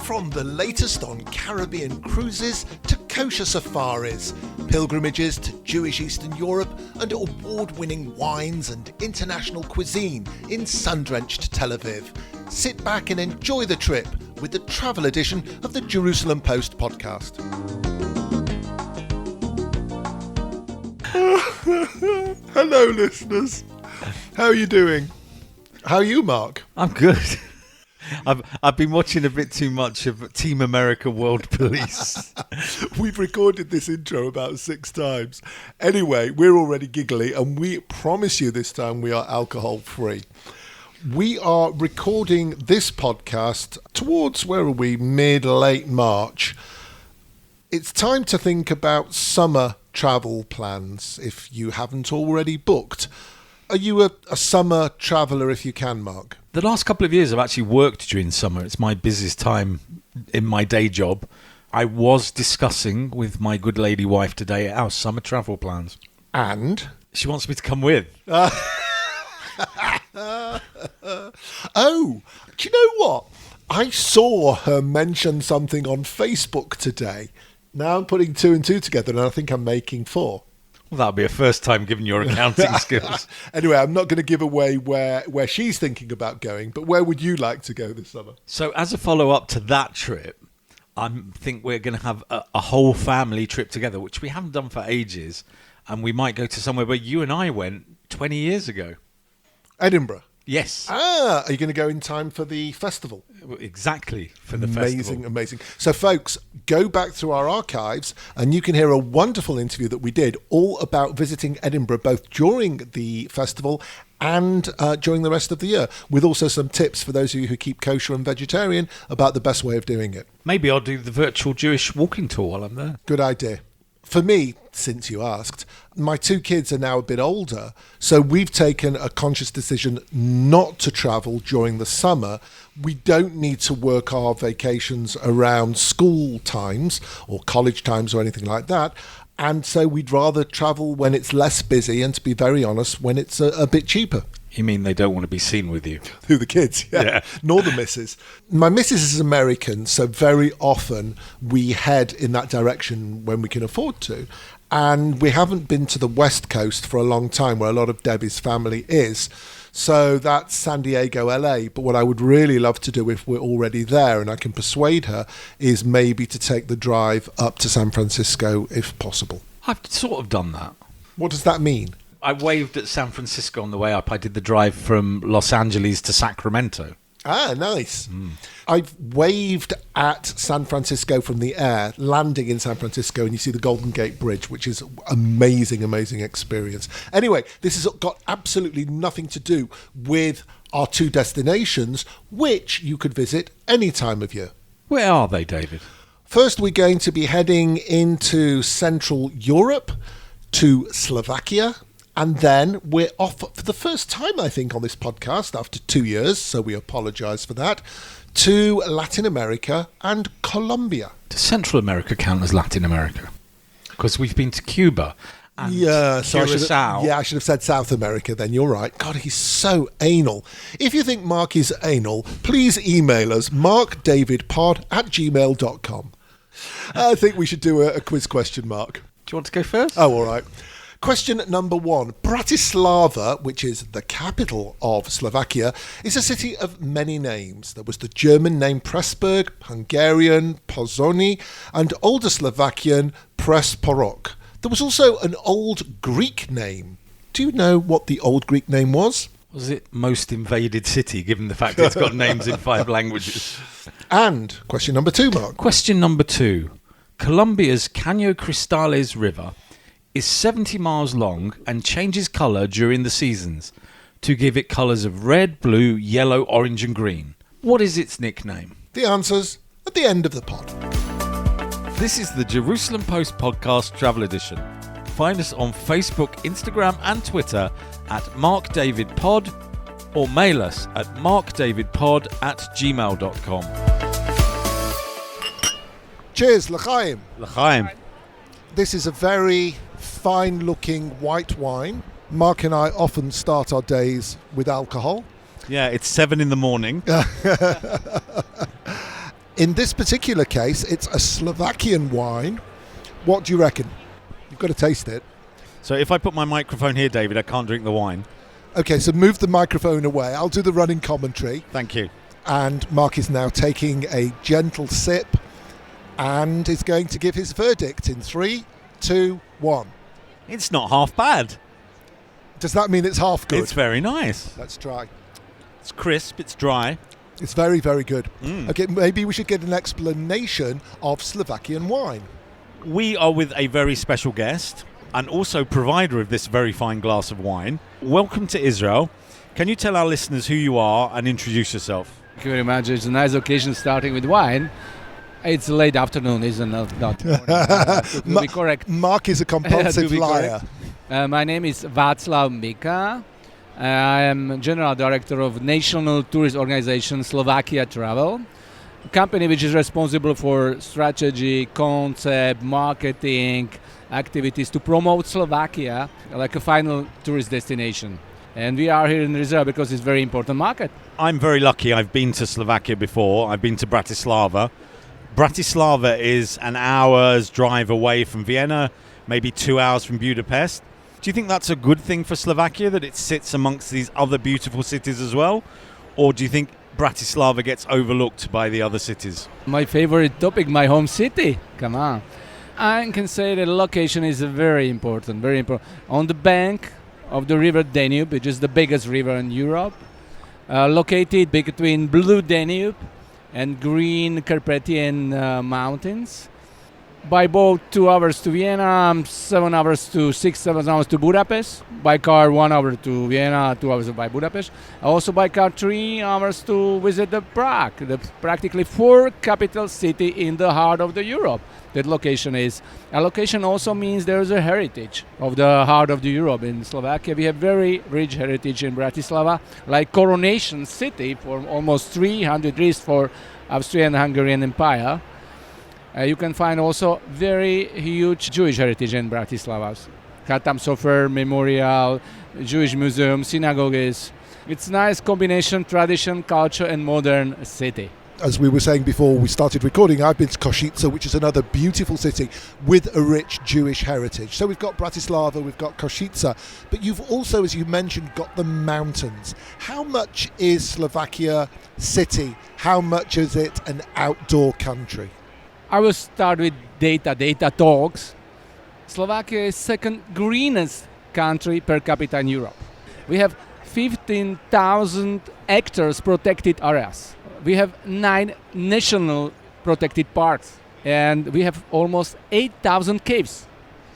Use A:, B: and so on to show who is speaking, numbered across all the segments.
A: From the latest on Caribbean cruises to kosher safaris, pilgrimages to Jewish Eastern Europe, and award-winning wines and international cuisine in sun-drenched Tel Aviv. Sit back and enjoy the trip with the travel edition of the Jerusalem Post podcast. Hello, listeners. How are you doing? How are you, Mark?
B: I'm good. I've been watching a bit too much of Team America World Police.
A: We've recorded this intro about 6 times. Anyway, we're already giggly, and we promise you this time we are alcohol-free. We are recording this podcast towards, where are we, mid-late March. It's time to think about summer travel plans if you haven't already booked. Are you a summer traveller if you can, Mark?
B: The last couple of years I've actually worked during summer. It's my busiest time in my day job. I was discussing with my good lady wife today our summer travel plans.
A: And?
B: She wants me to come with.
A: Oh, do you know what? I saw her mention something on Facebook today. Now I'm putting 2 and 2 together and I think I'm making 4.
B: Well, that'll be a first time given your accounting skills.
A: Anyway, I'm not going to give away where she's thinking about going, but where would you like to go this summer?
B: So as a follow-up to that trip, I think we're going to have a whole family trip together, which we haven't done for ages, and we might go to somewhere where you and I went 20 years ago.
A: Edinburgh?
B: Yes.
A: Ah, are you going to go in time for the festival?
B: Exactly, for the festival.
A: Amazing. So, folks, go back through our archives and you can hear a wonderful interview that we did all about visiting Edinburgh, both during the festival and during the rest of the year, with also some tips for those of you who keep kosher and vegetarian about the best way of doing it.
B: Maybe I'll do the virtual Jewish walking tour while I'm there.
A: Good idea. For me, since you asked, my 2 kids are now a bit older, so we've taken a conscious decision not to travel during the summer. We don't need to work our vacations around school times or college times or anything like that. And so we'd rather travel when it's less busy and, to be very honest, when it's a bit cheaper.
B: You mean they don't want to be seen with you?
A: Who, the kids? Yeah. Nor the missus. My missus is American, so very often we head in that direction when we can afford to. And we haven't been to the West Coast for a long time, where a lot of Debbie's family is. So that's San Diego, LA. But what I would really love to do, if we're already there and I can persuade her, is maybe to take the drive up to San Francisco if possible.
B: I've sort of done that.
A: What does that mean?
B: I waved at San Francisco on the way up. I did the drive from Los Angeles to Sacramento.
A: Ah, nice. I've waved at San Francisco from the air, landing in San Francisco, and you see the Golden Gate Bridge, which is amazing experience. Anyway, this has got absolutely nothing to do with our 2 destinations, which you could visit any time of year.
B: Where are they, David?
A: First, we're going to be heading into Central Europe to Slovakia. And then we're off for the first time, I think, on this podcast after 2 years, so we apologise for that, to Latin America and Colombia.
B: Does Central America count as Latin America? Because we've been to Cuba and Curacao.
A: I should have said South America then, you're right. God, he's so anal. If you think Mark is anal, please email us, markdavidpod@gmail.com. I think we should do a quiz question, Mark.
B: Do you want to go first?
A: Oh, all right. Question number 1. Bratislava, which is the capital of Slovakia, is a city of many names. There was the German name Pressburg, Hungarian Pozsony, and older Slovakian Presporok. There was also an old Greek name. Do you know what the old Greek name was?
B: Was it most invaded city, given the fact it's got names in 5 languages?
A: And question number 2, Mark.
B: Question number 2. Colombia's Caño Cristales River is 70 miles long and changes colour during the seasons to give it colours of red, blue, yellow, orange and green. What is its nickname?
A: The answer's at the end of the pod.
B: This is the Jerusalem Post Podcast Travel Edition. Find us on Facebook, Instagram and Twitter at MarkDavidPod or mail us at markdavidpod@gmail.com.
A: Cheers, l'chaim.
B: L'chaim.
A: This is a very fine-looking white wine. Mark and I often start our days with alcohol.
B: Yeah, it's 7 in the morning.
A: In this particular case, it's a Slovakian wine. What do you reckon? You've got to taste it.
B: So if I put my microphone here, David, I can't drink the wine.
A: Okay, so move the microphone away. I'll do the running commentary.
B: Thank you.
A: And Mark is now taking a gentle sip and is going to give his verdict in 3, 2, 1.
B: It's not half bad.
A: Does that mean it's half good?
B: It's very nice.
A: Let's try.
B: It's crisp, it's dry.
A: It's very, very good.
B: Mm.
A: Okay, maybe we should get an explanation of Slovakian wine.
B: We are with a very special guest and also provider of this very fine glass of wine. Welcome to Israel. Can you tell our listeners who you are and introduce yourself?
C: Thank you very much. It's a nice occasion starting with wine. It's late afternoon, isn't it? Not morning. To be correct.
A: Mark is a compulsive liar.
C: My name is Václav Mika. I am General Director of National Tourist Organization Slovakia Travel, a company which is responsible for strategy, concept, marketing, activities to promote Slovakia like a final tourist destination. And we are here in Israel because it's a very important market.
B: I'm very lucky. I've been to Slovakia before. I've been to Bratislava. Bratislava is an hour's drive away from Vienna, maybe 2 hours from Budapest. Do you think that's a good thing for Slovakia, that it sits amongst these other beautiful cities as well? Or do you think Bratislava gets overlooked by the other cities?
C: My favorite topic, my home city. Come on. I can say the location is very important, very important. On the bank of the river Danube, which is the biggest river in Europe, located between blue Danube and green Carpathian mountains. By boat, 2 hours to Vienna, 7 hours to 7 hours to Budapest. By car, 1 hour to Vienna, 2 hours by Budapest. Also by car, 3 hours to visit the Prague, the practically 4th capital city in the heart of the Europe. That location is. A location also means there is a heritage of the heart of the Europe. In Slovakia, we have very rich heritage in Bratislava, like coronation city for almost 300 years for Austrian-Hungarian Empire. You can find also very huge Jewish heritage in Bratislava. Khatam Sofer Memorial, Jewish Museum, synagogues. It's nice combination tradition, culture and modern city.
A: As we were saying before we started recording, I've been to Košice, which is another beautiful city with a rich Jewish heritage. So we've got Bratislava, we've got Košice, but you've also, as you mentioned, got the mountains. How much is Slovakia city? How much is it an outdoor country?
C: I will start with data talks. Slovakia is second greenest country per capita in Europe. We have 15,000 hectares protected areas. We have 9 national protected parks. And we have almost 8,000 caves,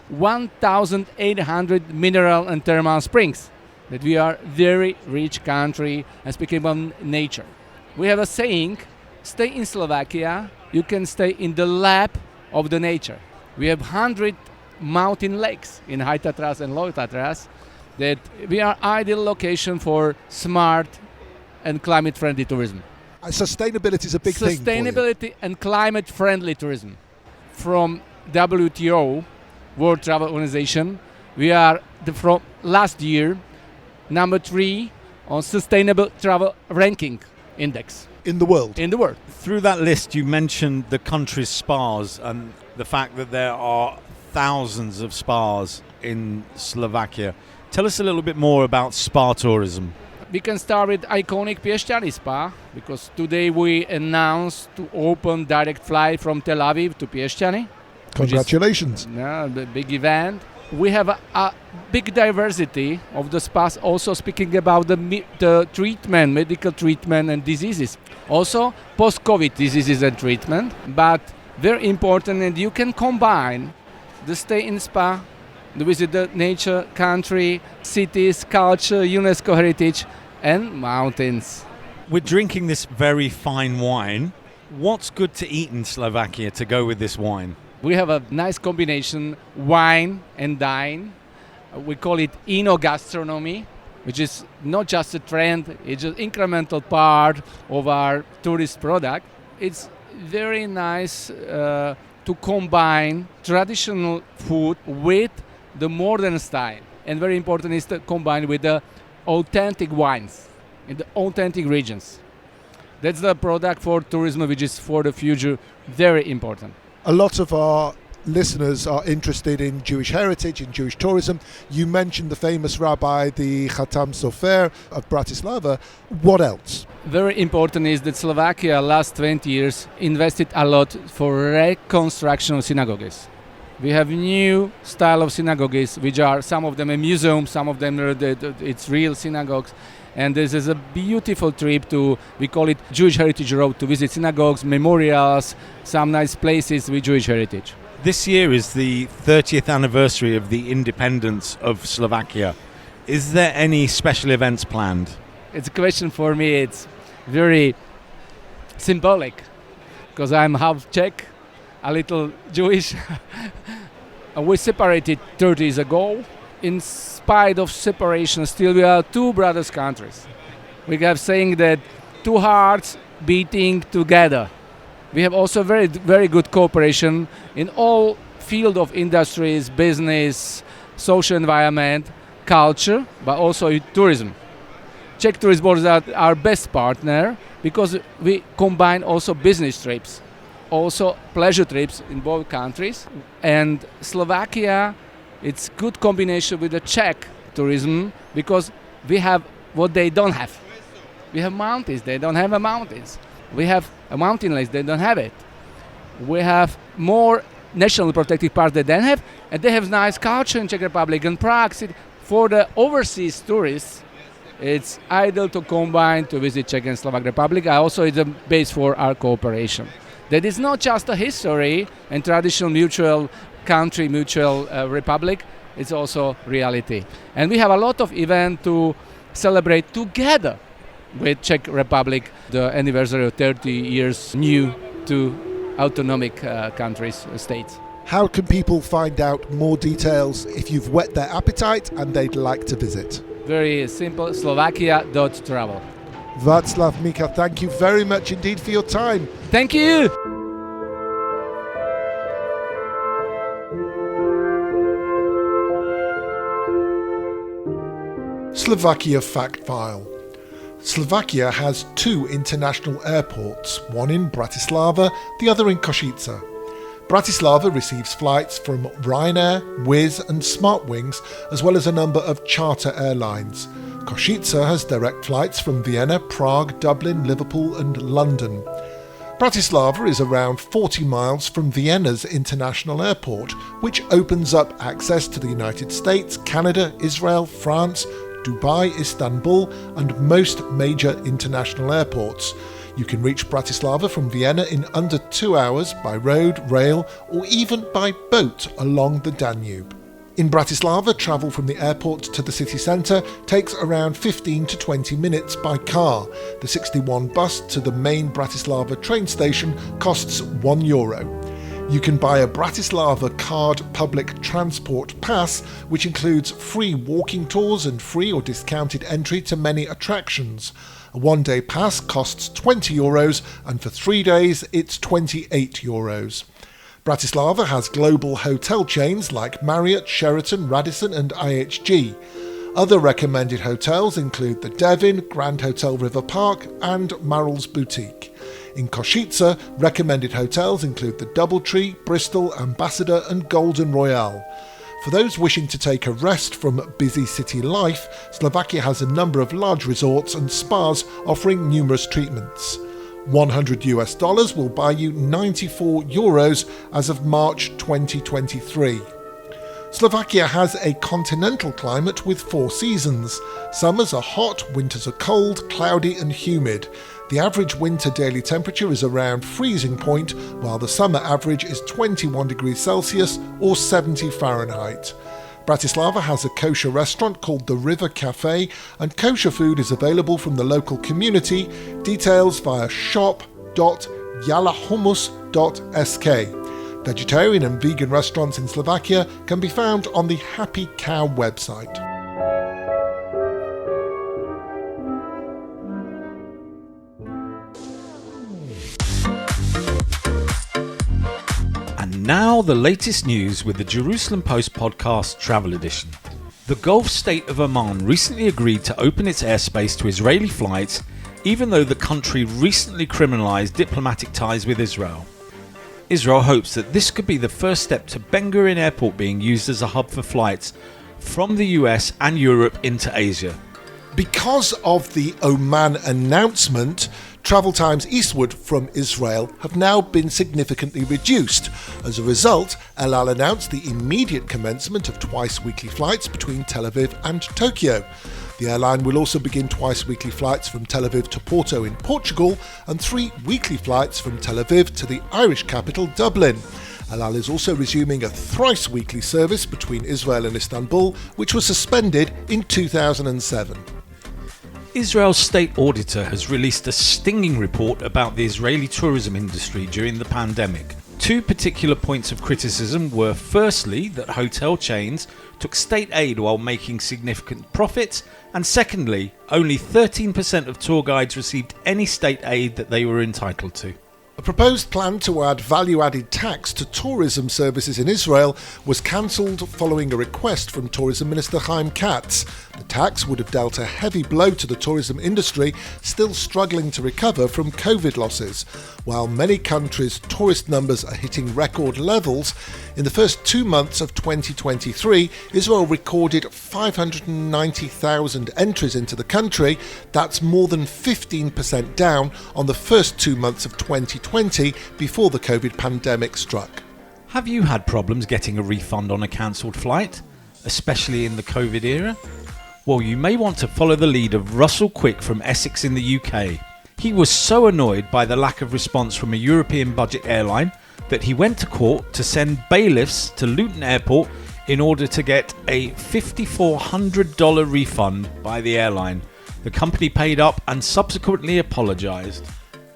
C: 1,800 mineral and thermal springs. That we are very rich country and speaking about nature. We have a saying, stay in Slovakia, you can stay in the lap of the nature. We have 100 mountain lakes in High Tatras and Low Tatras that we are ideal location for smart and climate-friendly tourism.
A: Sustainability is a big thing for you.
C: Sustainability and climate-friendly tourism. From WTO, World Travel Organization, we are from last year number 3 on sustainable travel ranking index.
A: In the world?
C: In the world.
B: Through that list, you mentioned the country's spas and the fact that there are thousands of spas in Slovakia. Tell us a little bit more about spa tourism.
C: We can start with iconic Piešťany Spa, because today we announced to open direct flight from Tel Aviv to Piešťany.
A: Congratulations.
C: The big event. We have a big diversity of the spas, also speaking about the treatment, medical treatment and diseases. Also post-COVID diseases and treatment, but very important, and you can combine the stay in spa, the visit the nature, country, cities, culture, UNESCO heritage and mountains.
B: We're drinking this very fine wine. What's good to eat in Slovakia to go with this wine?
C: We have a nice combination, wine and dine. We call it enogastronomy, which is not just a trend, it's an incremental part of our tourist product. It's very nice to combine traditional food with the modern style. And very important is to combine with the authentic wines in the authentic regions. That's the product for tourism, which is for the future very important.
A: A lot of our listeners are interested in Jewish heritage, in Jewish tourism. You mentioned the famous rabbi, the Khatam Sofer of Bratislava. What else?
C: Very important is that Slovakia last 20 years invested a lot for reconstruction of synagogues. We have new style of synagogues, which are some of them a museum, some of them are it's real synagogues. And this is a beautiful trip we call it Jewish Heritage Road, to visit synagogues, memorials, some nice places with Jewish heritage.
B: This year is the 30th anniversary of the independence of Slovakia. Is there any special events planned?
C: It's a question for me, it's very symbolic, because I'm half Czech, a little Jewish. We separated 30 years ago. In spite of separation, still we are two brothers countries. We have saying that two hearts beating together. We have also very, very good cooperation in all field of industries, business, social environment, culture, but also in tourism. Czech Tourist Board is our best partner because we combine also business trips, also pleasure trips in both countries. And Slovakia, it's good combination with the Czech tourism because we have what they don't have. We have mountains, they don't have mountains. We have a mountain lakes, they don't have it. We have more national protected parks than they have, and they have nice culture in Czech Republic and Prague. For the overseas tourists, it's ideal to combine to visit Czech and Slovak Republic. Also, it's a base for our cooperation. That is not just a history and traditional mutual country, mutual republic, it's also reality. And we have a lot of events to celebrate together with Czech Republic, the anniversary of 30 years new to autonomic countries, states.
A: How can people find out more details if you've whet their appetite and they'd like to visit?
C: Very simple, slovakia.travel.
A: Václav Mika, thank you very much indeed for your time.
C: Thank you!
A: Slovakia Fact File. Slovakia has two international airports, one in Bratislava, the other in Košice. Bratislava receives flights from Ryanair, Wizz and Smartwings, as well as a number of charter airlines. Košice has direct flights from Vienna, Prague, Dublin, Liverpool and London. Bratislava is around 40 miles from Vienna's international airport, which opens up access to the United States, Canada, Israel, France, Dubai, Istanbul and most major international airports. You can reach Bratislava from Vienna in under 2 hours by road, rail or even by boat along the Danube. In Bratislava, travel from the airport to the city centre takes around 15 to 20 minutes by car. The 61 bus to the main Bratislava train station costs €1. You can buy a Bratislava card public transport pass, which includes free walking tours and free or discounted entry to many attractions. A one-day pass costs €20 and for 3 days it's €28. Bratislava has global hotel chains like Marriott, Sheraton, Radisson and IHG. Other recommended hotels include the Devon, Grand Hotel River Park and Maryl's Boutique. In Košice, recommended hotels include the Doubletree, Bristol, Ambassador and Golden Royale. For those wishing to take a rest from busy city life, Slovakia has a number of large resorts and spas offering numerous treatments. $100 will buy you €94 as of March 2023. Slovakia has a continental climate with 4 seasons. Summers are hot, winters are cold, cloudy and humid. The average winter daily temperature is around freezing point, while the summer average is 21 degrees Celsius or 70 Fahrenheit. Bratislava has a kosher restaurant called the River Cafe, and kosher food is available from the local community. Details via shop.yalahumus.sk. Vegetarian and vegan restaurants in Slovakia can be found on the Happy Cow website.
B: And now the latest news with the Jerusalem Post podcast travel edition. The Gulf state of Oman recently agreed to open its airspace to Israeli flights, even though the country recently criminalised diplomatic ties with Israel. Israel hopes that this could be the first step to Ben Gurion Airport being used as a hub for flights from the US and Europe into Asia.
A: Because of the Oman announcement, travel times eastward from Israel have now been significantly reduced. As a result, El Al announced the immediate commencement of twice-weekly flights between Tel Aviv and Tokyo. The airline will also begin twice-weekly flights from Tel Aviv to Porto in Portugal and 3 weekly flights from Tel Aviv to the Irish capital, Dublin. El Al is also resuming a thrice-weekly service between Israel and Istanbul, which was suspended in 2007.
B: Israel's state auditor has released a stinging report about the Israeli tourism industry during the pandemic. 2 particular points of criticism were firstly that hotel chains took state aid while making significant profits, and secondly, only 13% of tour guides received any state aid that they were entitled to.
A: A proposed plan to add value-added tax to tourism services in Israel was cancelled following a request from Tourism Minister Chaim Katz. The tax would have dealt a heavy blow to the tourism industry, still struggling to recover from COVID losses. While many countries' tourist numbers are hitting record levels, in the first 2 months of 2023, Israel recorded 590,000 entries into the country. That's more than 15% down on the first 2 months of 2020 before the COVID pandemic struck.
B: Have you had problems getting a refund on a cancelled flight, especially in the COVID era? Well, you may want to follow the lead of Russell Quick from Essex in the UK. He was so annoyed by the lack of response from a European budget airline that he went to court to send bailiffs to Luton Airport in order to get a $5,400 refund by the airline. The company paid up and subsequently apologised.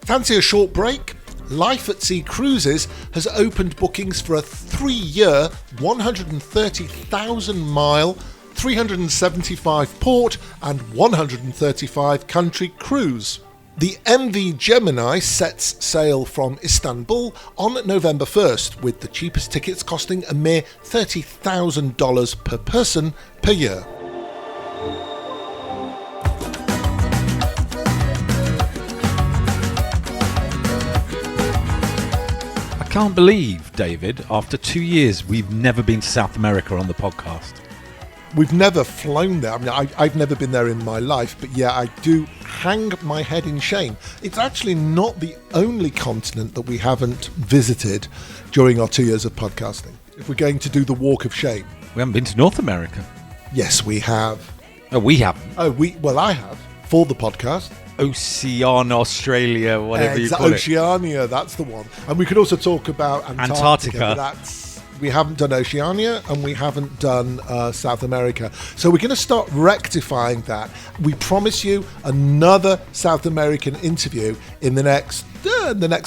A: Fancy a short break? Life at Sea Cruises has opened bookings for a 3-year, 130,000 mile, 375 port and 135 country cruise. The MV Gemini sets sail from Istanbul on November 1st, with the cheapest tickets costing a mere $30,000 per person per year.
B: I can't believe, David, after 2 years we've never been to South America on the podcast.
A: We've never flown there. I mean, I've never been there in my life, but yeah, I do hang my head in shame. It's actually not the only continent that we haven't visited during our 2 years of podcasting. If we're going to do the walk of shame.
B: We haven't been to North America.
A: Yes, we have.
B: Oh, we haven't.
A: I have, for the podcast.
B: Oceania, Australia, whatever you call it.
A: Oceania, that's the one. And we could also talk about Antarctica. But we haven't done Oceania and we haven't done South America. So we're going to start rectifying that. We promise you another South American interview in the next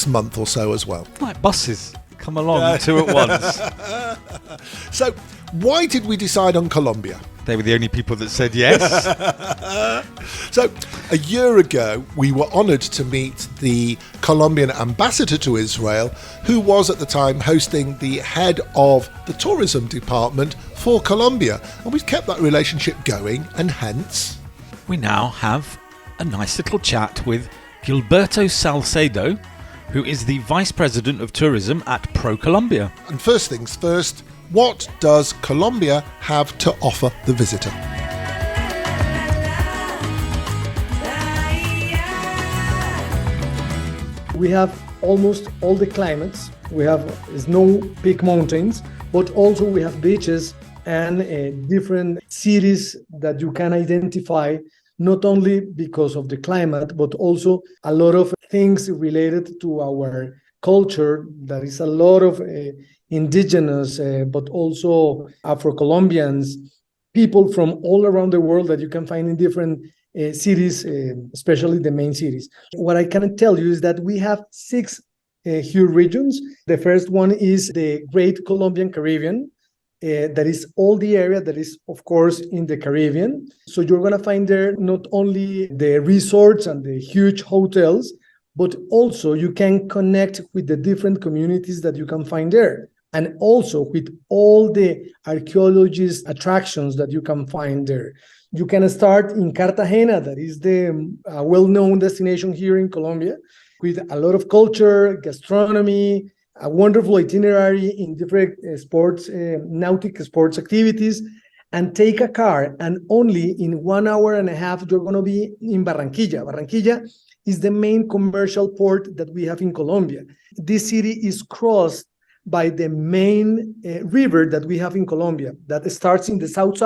A: month or so as well.
B: Like buses. Come along, 2 at once.
A: So why did we decide on Colombia?
B: They were the only people that said yes.
A: So, a year ago, we were honoured to meet the Colombian ambassador to Israel, who was at the time hosting the head of the tourism department for Colombia. And we've kept that relationship going, and hence...
B: we now have a nice little chat with Gilberto Salcedo, who is the Vice President of Tourism at ProColombia.
A: And first things first, what does Colombia have to offer the visitor?
D: We have almost all the climates. We have snow peak mountains, but also we have beaches and different cities that you can identify, not only because of the climate, but also a lot of things related to our culture. There is a lot of indigenous, but also Afro-Colombians, people from all around the world that you can find in different cities, especially the main cities. What I can tell you is that we have 6 huge regions. The first one is the Great Colombian Caribbean. That is all the area that is, of course, in the Caribbean. So you're going to find there not only the resorts and the huge hotels, but also you can connect with the different communities that you can find there. and also with all the archaeologist attractions that you can find there. You can start in Cartagena, that is the well-known destination here in Colombia, with a lot of culture, gastronomy, a wonderful itinerary in different sports, nautic sports activities, and take a car, and only in 1 hour and a half, you're going to be in Barranquilla. Barranquilla is the main commercial port that we have in Colombia. This city is crossed by the main river that we have in Colombia, that starts in the south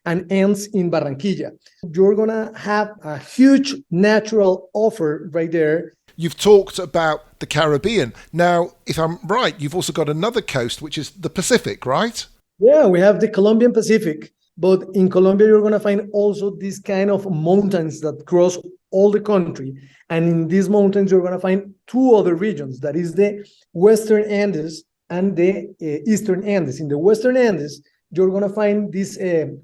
D: and ends in Barranquilla. You're going to have a huge natural offer right there.
A: You've talked about the Caribbean. Now, if I'm right, you've also got another coast, which is the Pacific, right?
D: Yeah, we have the Colombian Pacific, but in Colombia, you're going to find also these kind of mountains that cross all the country. And in these mountains, you're going to find two other regions. That is the Western Andes and the Eastern Andes. In the Western Andes, you're going to find this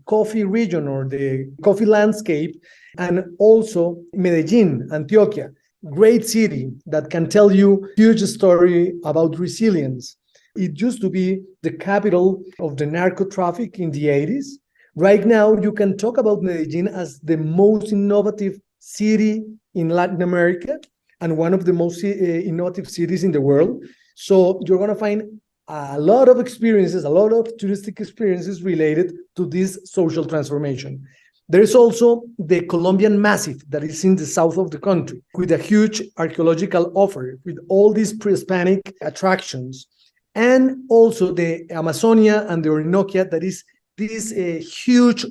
D: coffee region or the coffee landscape, and also Medellin, Antioquia, great city that can tell you huge story about resilience. It used to be the capital of the narco traffic in the 80s. Right now, you can talk about Medellin as the most innovative city in Latin America and one of the most innovative cities in the world. So you're going to find a lot of experiences, a lot of touristic experiences related to this social transformation. There is also the Colombian Massif that is in the south of the country with a huge archaeological offer with all these pre-Hispanic attractions. And also the Amazonia and the Orinoquia, that is this huge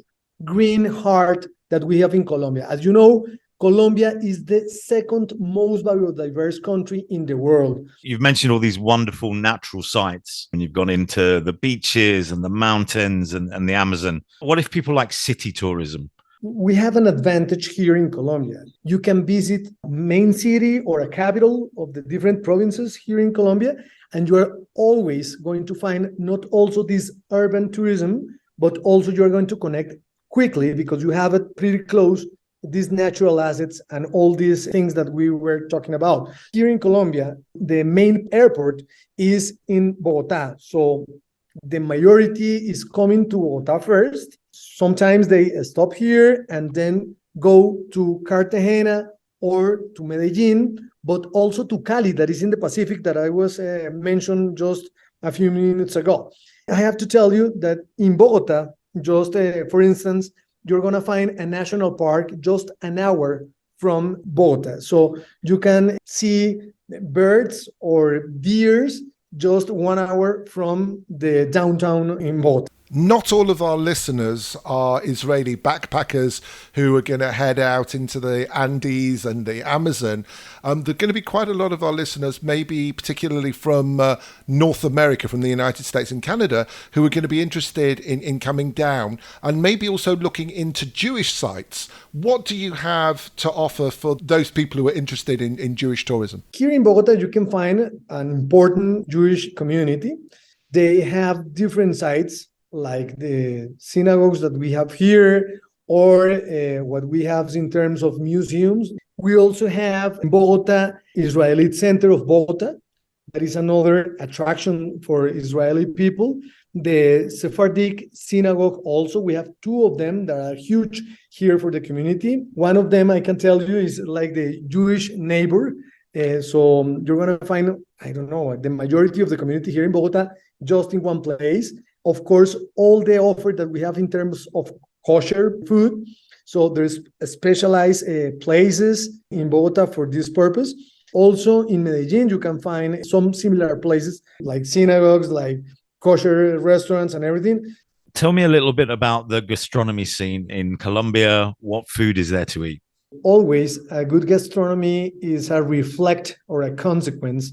D: green heart that we have in Colombia. As you know, Colombia is the second most biodiverse country in the world.
E: You've mentioned all these wonderful natural sites, and you've gone into the beaches and the mountains and the Amazon. What if people like city tourism?
D: We have an advantage here in Colombia. You can visit main city or a capital of the different provinces here in Colombia, and you are always going to find not also this urban tourism, but also you're going to connect quickly because you have it pretty close, these natural assets and all these things that we were talking about. Here in Colombia, the main airport is in Bogota. So the majority is coming to Bogota first. Sometimes they stop here and then go to Cartagena or to Medellin, but also to Cali, that is in the Pacific, that I was mentioned just a few minutes ago. I have to tell you that in Bogota, just for instance, you're going to find a national park just an hour from Bogota. So you can see birds or deers just 1 hour from the downtown in Bogota.
A: Not all of our listeners are Israeli backpackers who are going to head out into the Andes and the Amazon. There are going to be quite a lot of our listeners, maybe particularly from North America, from the United States and Canada, who are going to be interested in coming down and maybe also looking into Jewish sites. What do you have to offer for those people who are interested in Jewish tourism?
D: Here in Bogota, you can find an important Jewish community. They have different sites, like the synagogues that we have here, or what we have in terms of museums. We also have in Bogota, Israeli Center of Bogota. That is another attraction for Israeli people. The Sephardic synagogue also, we have two of them that are huge here for the community. One of them, I can tell you, is like the Jewish neighbor. So you're going to find, I don't know, the majority of the community here in Bogota just in one place. Of course, all the offer that we have in terms of kosher food. So there's specialized places in Bogota for this purpose. Also in Medellin, you can find some similar places like synagogues, like kosher restaurants and everything.
E: Tell me a little bit about the gastronomy scene in Colombia. What food is there to eat?
D: Always a good gastronomy is a reflect or a consequence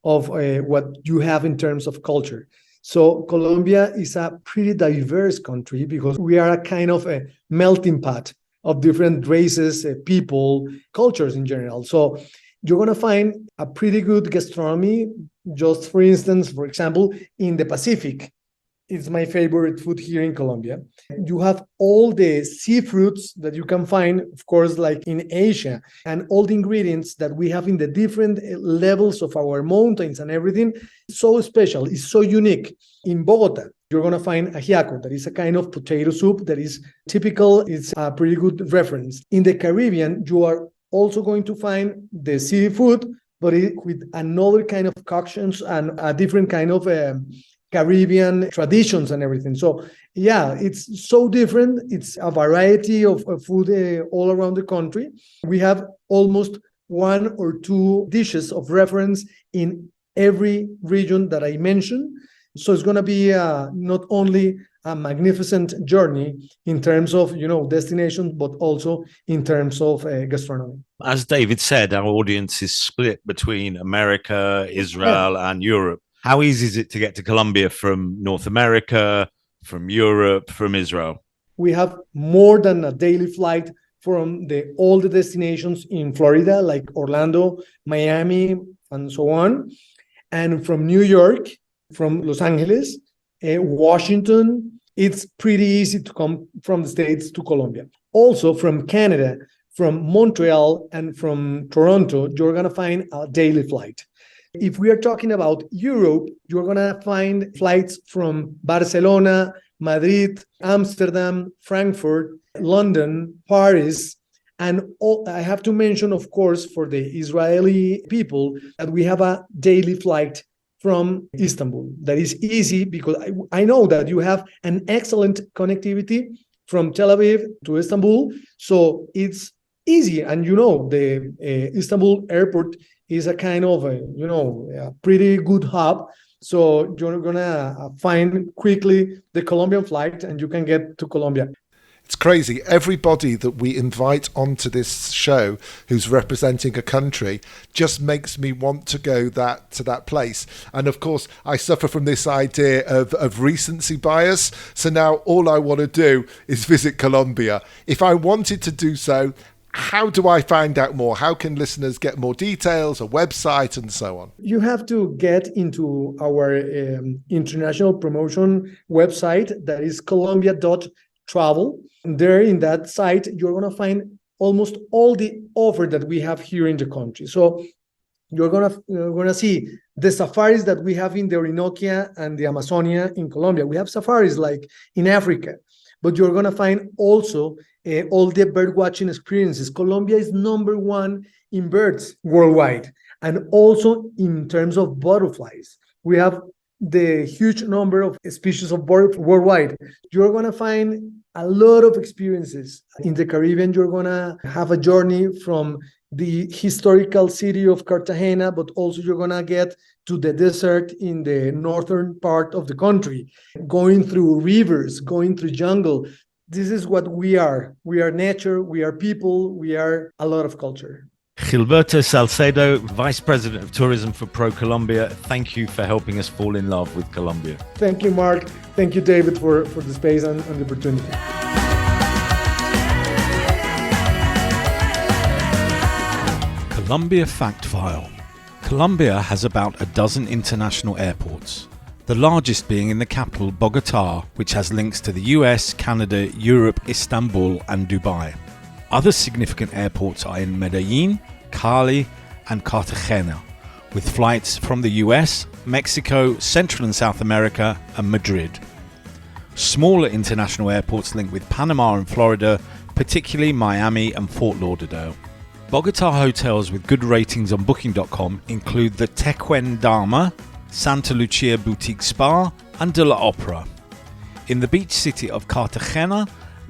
D: of what you have in terms of culture. So Colombia is a pretty diverse country because we are a kind of a melting pot of different races, people, cultures in general. So you're going to find a pretty good gastronomy, just for instance, for example, in the Pacific. It's my favorite food here in Colombia. You have all the seafoods that you can find, of course, like in Asia, and all the ingredients that we have in the different levels of our mountains and everything. It's so special. It's so unique. In Bogota, you're going to find ajiaco. That is a kind of potato soup that is typical. It's a pretty good reference. In the Caribbean, you are also going to find the seafood, but with another kind of concoctions and a different kind of Caribbean traditions and everything. So yeah, it's so different. It's a variety of food all around the country. We have almost one or two dishes of reference in every region that I mentioned. So it's going to be not only a magnificent journey in terms of, destinations, but also in terms of gastronomy.
E: As David said, our audience is split between America, Israel, and Europe. How easy is it to get to Colombia from North America, from Europe, from Israel?
D: We have more than a daily flight from all the destinations in Florida, like Orlando, Miami, and so on. And from New York, from Los Angeles, Washington, it's pretty easy to come from the States to Colombia. Also from Canada, from Montreal, and from Toronto, you're going to find a daily flight. If we are talking about Europe, you're going to find flights from Barcelona, Madrid, Amsterdam, Frankfurt, London, Paris. And I have to mention, of course, for the Israeli people, that we have a daily flight from Istanbul. That is easy because I know that you have an excellent connectivity from Tel Aviv to Istanbul. So it's easy. And the Istanbul airport is a kind of a pretty good hub. So you're going to find quickly the Colombian flight and you can get to Colombia.
A: It's crazy. Everybody that we invite onto this show who's representing a country just makes me want to go to that place. And of course, I suffer from this idea of recency bias. So now all I want to do is visit Colombia. If I wanted to do so, how do I find out more? How can listeners get more details, a website, and so on?
D: You have to get into our international promotion website, that is Colombia.travel. There in that site, you're going to find almost all the offer that we have here in the country. So you're gonna see the safaris that we have in the Orinoquia and the Amazonia in Colombia. We have safaris like in Africa, but you're gonna find also all the bird watching experiences. Colombia is number one in birds worldwide, and also in terms of butterflies. We have the huge number of species of birds worldwide. You're going to find a lot of experiences. In the Caribbean, you're going to have a journey from the historical city of Cartagena, but also you're going to get to the desert in the northern part of the country, going through rivers, going through jungle. This is what we are. We are nature, we are people, we are a lot of culture.
E: Gilberto Salcedo, Vice President of Tourism for Pro Colombia, thank you for helping us fall in love with Colombia.
D: Thank you, Mark. Thank you, David, for the space and the opportunity.
B: Colombia Fact File. Colombia has about a dozen international airports, the largest being in the capital, Bogota, which has links to the US, Canada, Europe, Istanbul, and Dubai. Other significant airports are in Medellin, Cali, and Cartagena, with flights from the US, Mexico, Central and South America, and Madrid. Smaller international airports link with Panama and Florida, particularly Miami and Fort Lauderdale. Bogota hotels with good ratings on Booking.com include the Tequendama, Santa Lucia Boutique Spa, and De La Opera. In the beach city of Cartagena,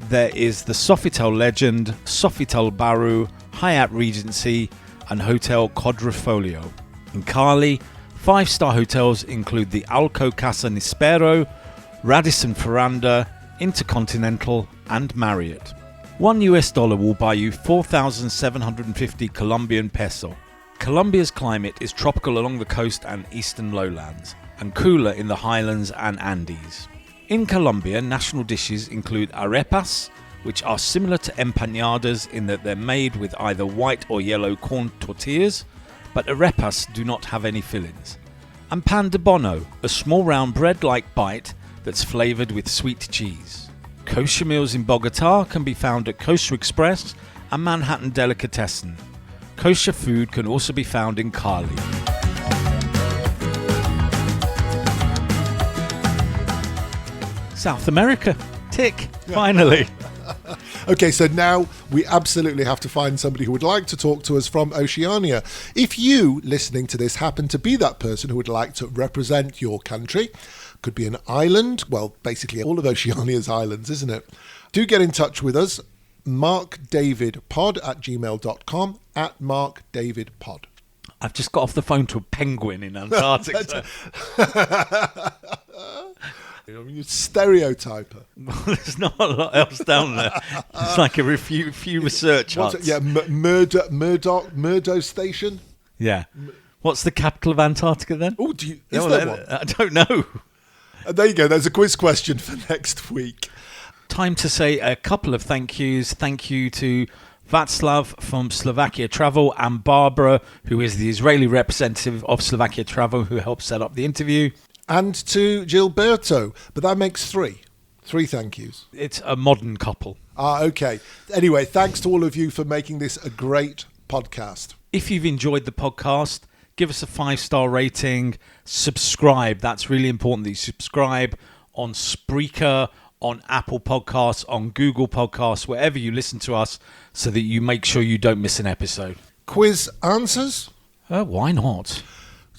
B: there is the Sofitel Legend, Sofitel Baru, Hyatt Regency, and Hotel Quadrifolio. In Cali, 5-star hotels include the Alco Casa Nispero, Radisson Ferranda, Intercontinental, and Marriott. $1 will buy you 4,750 Colombian peso. Colombia's climate is tropical along the coast and eastern lowlands, and cooler in the highlands and Andes. In Colombia, national dishes include arepas, which are similar to empanadas in that they're made with either white or yellow corn tortillas, but arepas do not have any fillings. And pan de bono, a small round bread-like bite that's flavoured with sweet cheese. Kosher meals in Bogota can be found at Kosher Express and Manhattan Delicatessen. Kosher food can also be found in Cali. South America. Tick. Finally.
A: Okay, so now we absolutely have to find somebody who would like to talk to us from Oceania. If you, listening to this, happen to be that person who would like to represent your country, could be an island, well, basically all of Oceania's islands, isn't it? Do get in touch with us, markdavidpod@gmail.com, @markdavidpod.
B: I've just got off the phone to a penguin in Antarctica.
A: You're a stereotyper.
B: There's not a lot else down there. It's like a few research
A: What's
B: huts.
A: it? Yeah, Murdo Station.
B: Yeah. What's the capital of Antarctica then?
A: Oh, is there one?
B: I don't know.
A: There you go. There's a quiz question for next week.
B: Time to say a couple of thank yous. Thank you to Václav from Slovakia Travel and Barbara, who is the Israeli representative of Slovakia Travel, who helped set up the interview.
A: And to Gilberto, but that makes three thank yous.
B: It's a modern couple.
A: Okay. Anyway, thanks to all of you for making this a great podcast.
B: If you've enjoyed the podcast, give us a 5-star rating, subscribe. That's really important that you subscribe on Spreaker, on Apple Podcasts, on Google Podcasts, wherever you listen to us, so that you make sure you don't miss an episode.
A: Quiz answers?
B: Why not?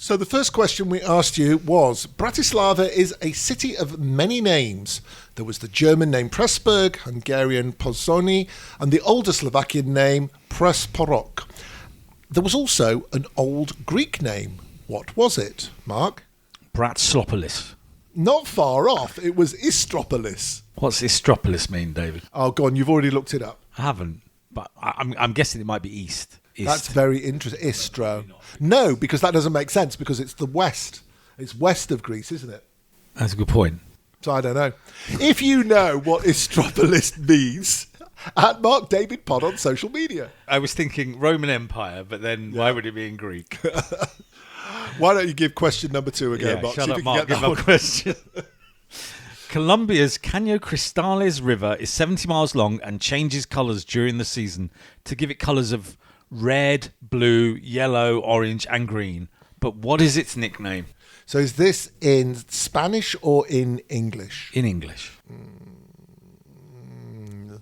A: So the first question we asked you was, Bratislava is a city of many names. There was the German name Pressburg, Hungarian Pozsony, and the older Slovakian name Presporok. There was also an old Greek name. What was it, Mark?
B: Bratslopolis.
A: Not far off. It was Istropolis.
B: What's Istropolis mean, David?
A: Oh, go on. You've already looked it up.
B: I haven't, but I'm guessing it might be east.
A: That's very interesting. Istro. No, because that doesn't make sense, because it's the west. It's west of Greece, isn't it?
B: That's a good point.
A: So I don't know. If you know what Istropolis means, at Mark David Pod on social media.
B: I was thinking Roman Empire, but then why would it be in Greek?
A: Why don't you give question number 2 again, Mark?
B: Shut
A: See if
B: up,
A: you can
B: Mark.
A: get
B: Give
A: that
B: up
A: one.
B: question. Colombia's Caño Cristales River is 70 miles long and changes colours during the season to give it colours of red, blue, yellow, orange and green. But what is its nickname?
A: So is this in Spanish or in English?
B: In English.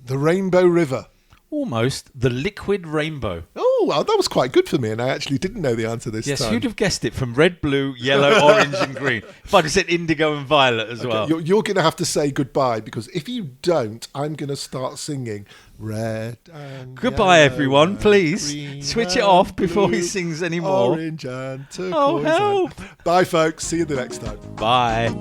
A: The Rainbow River.
B: Almost. The Liquid Rainbow.
A: Oh, well, that was quite good for me, and I actually didn't know the answer this
B: Yes,
A: time.
B: who'd have guessed it from red, blue, yellow, orange and green? If I'd have said indigo and violet as well.
A: You're going to have to say goodbye, because if you don't, I'm going to start singing red and
B: Goodbye,
A: yellow
B: everyone.
A: and
B: Please
A: green
B: switch it
A: and
B: off before he
A: blue,
B: sings any more.
A: Orange and turquoise.
B: Oh, help.
A: Bye, folks. See you the next time.
B: Bye.